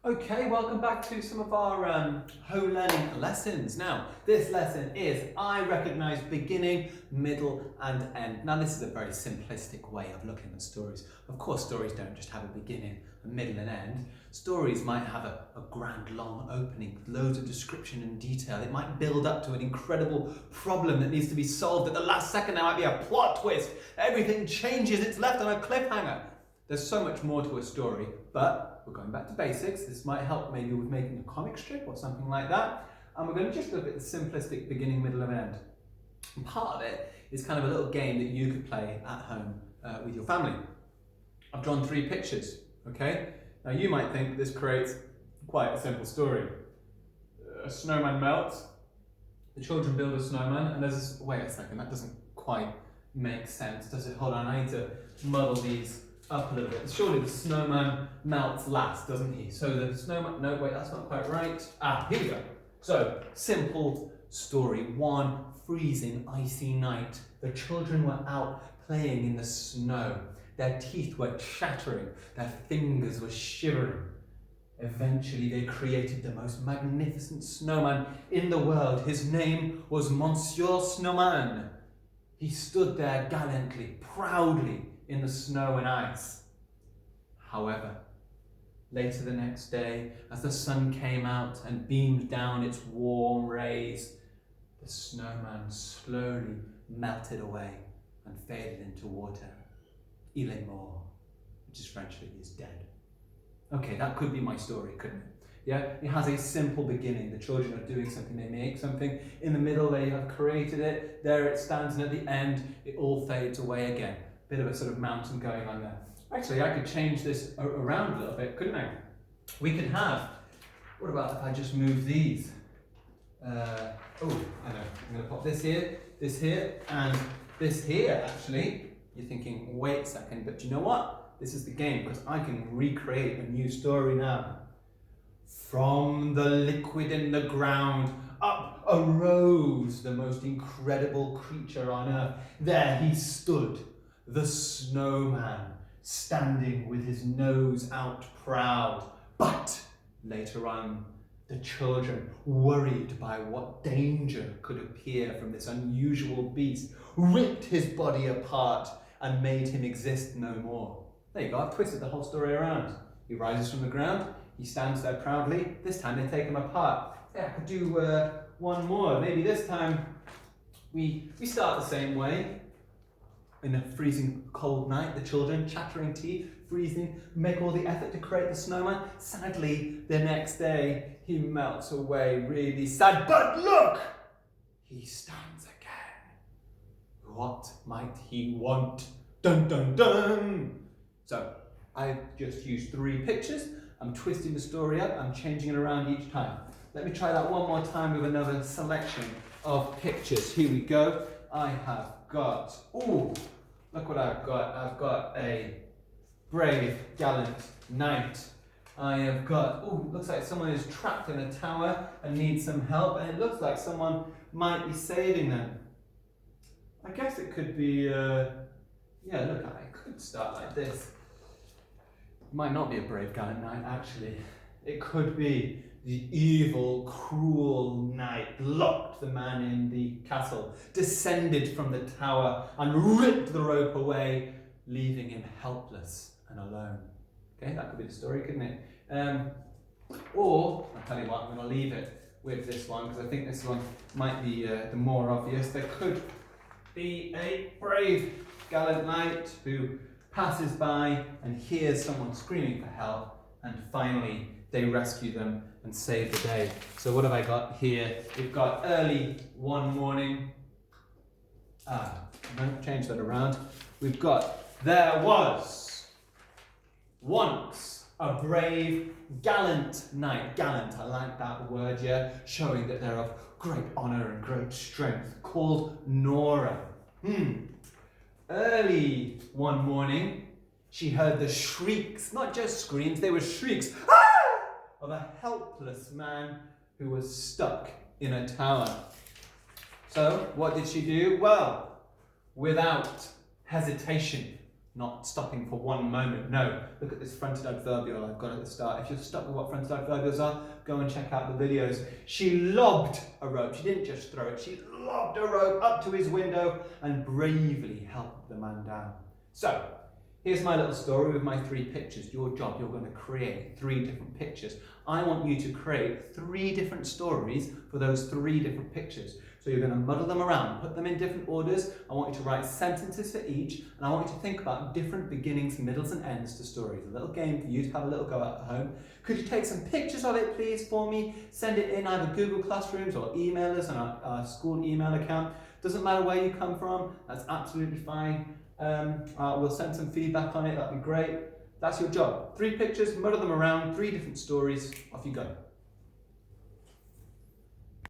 Okay, welcome back to some of our home learning lessons. Now, this lesson is I recognise beginning, middle and end. Now, this is a very simplistic way of looking at stories. Of course, stories don't just have a beginning, a middle and end. Stories might have a grand, long opening with loads of description and detail. It might build up to an incredible problem that needs to be solved. At the last second, there might be a plot twist. Everything changes, it's left on a cliffhanger. There's so much more to a story, but we're going back to basics. This might help maybe with making a comic strip or something like that. And we're going to just look at the simplistic beginning, middle and end. And part of it is kind of a little game that you could play at home with your family. I've drawn 3 pictures, okay? Now you might think this creates quite a simple story. A snowman melts, the children build a snowman, and there's this, wait a second, that doesn't quite make sense, does it? Hold on, I need to muddle these up a little bit. Surely the snowman melts last, doesn't he? So the snowman, no wait, that's not quite right. Here we go. So, simple story. One freezing, icy night. The children were out playing in the snow. Their teeth were chattering, their fingers were shivering. Eventually they created the most magnificent snowman in the world. His name was Monsieur Snowman. He stood there gallantly, proudly, in the snow and ice. However, later the next day, as the sun came out and beamed down its warm rays, the snowman slowly melted away and faded into water. Il est mort, which is French for he is dead. Okay, that could be my story, couldn't it? Yeah, it has a simple beginning. The children are doing something, they make something. In the middle, they have created it. There it stands, and at the end, it all fades away again. Bit of a sort of mountain going on there. Actually, I could change this around a little bit, couldn't I? We could have, what about if I just move these? I know, I'm going to pop this here, and this here, actually. You're thinking, wait a second, but you know what? This is the game, because I can recreate a new story now. From the liquid in the ground, up arose the most incredible creature on earth. There he stood, the snowman, standing with his nose out proud. But later on, the children, worried by what danger could appear from this unusual beast, ripped his body apart and made him exist no more. There you go, I've twisted the whole story around. He rises from the ground, he stands there proudly. This time they take him apart. Yeah, I could do one more. Maybe this time we start the same way. In a freezing cold night, the children, chattering teeth, freezing, make all the effort to create the snowman. Sadly, the next day, he melts away really sad. But look! He stands again. What might he want? Dun dun dun! So, I've just used 3 pictures. I'm twisting the story up. I'm changing it around each time. Let me try that one more time with another selection of pictures. Here we go. I have got, ooh, look what I've got. I've got a brave, gallant knight. I have got, ooh, looks like someone is trapped in a tower and needs some help, and it looks like someone might be saving them. I guess it could be, yeah, look, I could start like this. It might not be a brave, gallant knight, actually. It could be the evil, cruel knight locked the man in the castle, descended from the tower and ripped the rope away, leaving him helpless and alone. Okay, that could be the story, couldn't it? Or, I'll tell you what, I'm going to leave it with this one, because I think this one might be the more obvious. There could be a brave, gallant knight who passes by and hears someone screaming for help, and finally they rescue them and save the day. So what have I got here? We've got early one morning. Don't change that around. We've got, there was once a brave, gallant knight. Gallant, I like that word, yeah, showing that they're of great honour and great strength, called Nora. Early one morning, she heard the shrieks, not just screams, they were shrieks, of a helpless man who was stuck in a tower. So, what did she do? Well, without hesitation, not stopping for one moment. No, look at this fronted adverbial I've got at the start. If you're stuck with what fronted adverbials are, go and check out the videos. She lobbed a rope. She didn't just throw it. She lobbed a rope up to his window and bravely helped the man down. So, here's my little story with my 3 pictures. Your job, you're going to create 3 different pictures. I want you to create 3 different stories for those 3 different pictures. So you're going to muddle them around, put them in different orders. I want you to write sentences for each, and I want you to think about different beginnings, middles and ends to stories. A little game for you to have a little go at home. Could you take some pictures of it, please, for me? Send it in either Google Classrooms or email us on our school email account. Doesn't matter where you come from, that's absolutely fine. We'll send some feedback on it, that'd be great. That's your job. 3 pictures, muddle them around, 3 different stories, off you go.